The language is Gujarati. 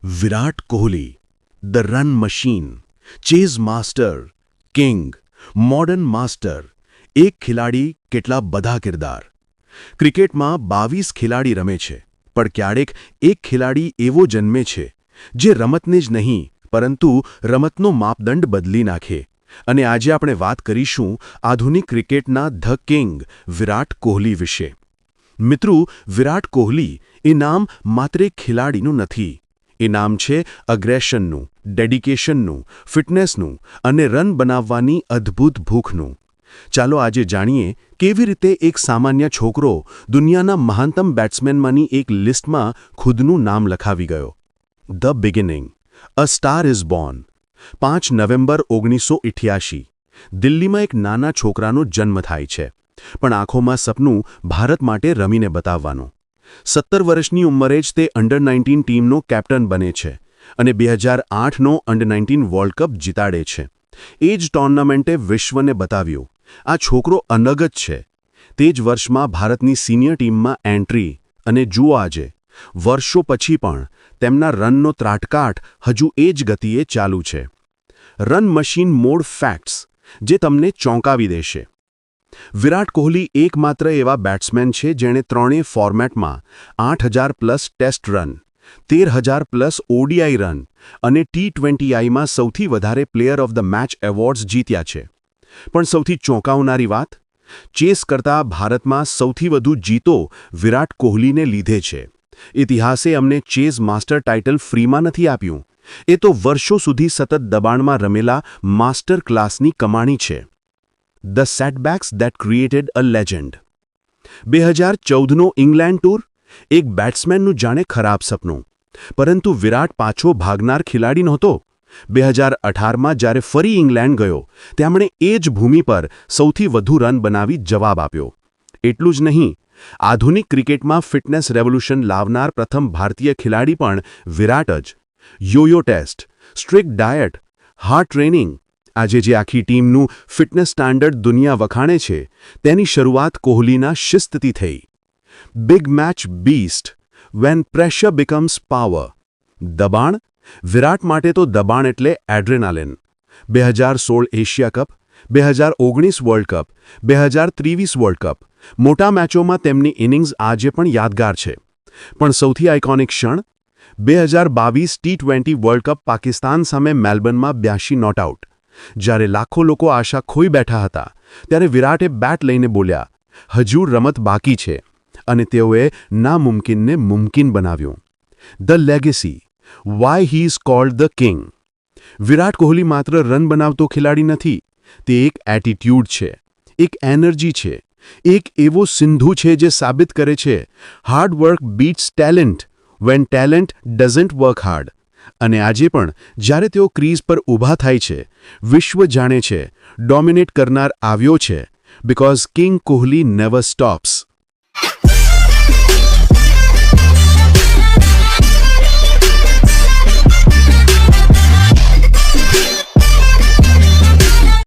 Virat Kohli, the run machine, chase master, king, modern master, એક ખેલાડી કેટલા બધા કિરદાર. ક્રિકેટમાં 22 ખેલાડી રમે છે, પણ ક્યારેક એક ખેલાડી એવો જન્મે છે જે રમતને જ નહીં પરંતુ રમતનો માપદંડ બદલી નાખે. અને આજે આપણે વાત કરીશું આધુનિક ક્રિકેટના ધ કિંગ વિરાટ કોહલી વિશે. મિત્રો, વિરાટ કોહલી એ નામ માત્ર એક ખેલાડીનું નથી. એ નામ છે અગ્રેશનનું, ડેડિકેશનનું, ફિટનેસનું અને રન બનાવવાની અદ્ભુત ભૂખનું. ચાલો આજે જાણીએ કેવી રીતે એક સામાન્ય છોકરો દુનિયાના મહાનતમ બેટ્સમેનમાંની એક લિસ્ટમાં ખુદનું નામ લખાવી ગયો. The beginning, a star is Born. 5 November 1988 દિલ્હીમાં એક નાના છોકરાનો જન્મ થાય છે, પણ આંખોમાં સપનું ભારત માટે રમીને બતાવવાનું. 17 વર્ષની ઉંમરે જ તે અંડર-19 ટીમનો કેપ્ટન બને છે અને 2008નો અંડર-19 વર્લ્ડ કપ જીતાડે છે. એ જ ટુર્નામેન્ટે વિશ્વને બતાવ્યું આ છોકરો અનગ જ છે. તે જ વર્ષમાં ભારતની સિનિયર ટીમમાં એન્ટ્રી, અને જુઓ આજે વર્ષો પછી પણ તેમના રનનો ત્રાટકાટ હજુ એ જ ગતિએ ચાલુ છે. રન મશીન મોડ ફેક્ટ્સ જે તમને ચોંકાવી દેશે. વિરાટ કોહલી એકમાત્ર એવા બેટ્સમેન છે જેણે ત્રણેય ફોર્મેટમાં 8,000+ ટેસ્ટ રન, 13,000+ ઓડીઆઈ રન અને T20Iમાં સૌથી વધારે player of the match awards જીત્યા છે. પણ સૌથી ચોંકાવનારી વાત, ચેસ કરતાં ભારતમાં સૌથી વધુ જીતો વિરાટ કોહલીને લીધે છે. ઇતિહાસે અમને ચેઝ માસ્ટર ટાઇટલ ફ્રીમાં નથી આપ્યું. એ તો વર્ષો સુધી સતત દબાણમાં રમેલા માસ્ટર ક્લાસની કમાણી છે. The setbacks that created a legend. 2014નો ઇંગ્લેન્ડ ટૂર એક બેટ્સમેનનું જાણે ખરાબ સપનું, પરંતુ વિરાટ પાછો ભાગનાર ખેલાડી નહોતો. 2018માં જ્યારે ફરી ઇંગ્લેન્ડ ગયો, તેમણે એ જ ભૂમિ પર સૌથી વધુ રન બનાવી જવાબ આપ્યો. એટલું જ નહીં, આધુનિક ક્રિકેટમાં ફિટનેસ રેવોલ્યુશન લાવનાર પ્રથમ ભારતીય ખેલાડી પણ વિરાટ જ. Yo-yo test, strict diet, hard training, આજે જે આખી ટીમનું ફિટનેસ સ્ટાન્ડર્ડ દુનિયા વખાણે છે, તેની શરૂઆત કોહલીના શિસ્તથી થઈ. Big match beast, when pressure becomes power. દબાણ? વિરાટ માટે તો દબાણ એટલે adrenaline. 2016 Asia cup, 2019 world cup, 2023 world cup, મોટા મેચોમાં તેમની ઇનિંગ્સ આજે પણ યાદગાર છે. પણ સૌથી આઇકોનિક ક્ષણ? 2022 T20 વર્લ્ડ કપ પાકિસ્તાન સામે મેલબર્નમાં 82 નોટ આઉટ. જ્યારે લાખો લોકો આશા ખોઈ બેઠા હતા, ત્યારે વિરાટે બેટ લઈને બોલ્યા, હજુ રમત બાકી છે, અને તેઓએ નામુમકિનને મુમકિન બનાવ્યું. The legacy, why he is called the king. Virat Kohli માત્ર રન બનાવતો ખેલાડી નથી, તે એક એટીટ્યૂડ છે, એક એનર્જી છે, એક એવો સિંધુ છે જે સાબિત કરે છે hard work beats talent when talent doesn't work hard. અને આજે પણ જ્યારે તેઓ ક્રીઝ પર ઊભા થાય છે, વિશ્વ જાણે છે ડોમિનેટ કરનાર આવ્યો છે, because king Kohli never stops.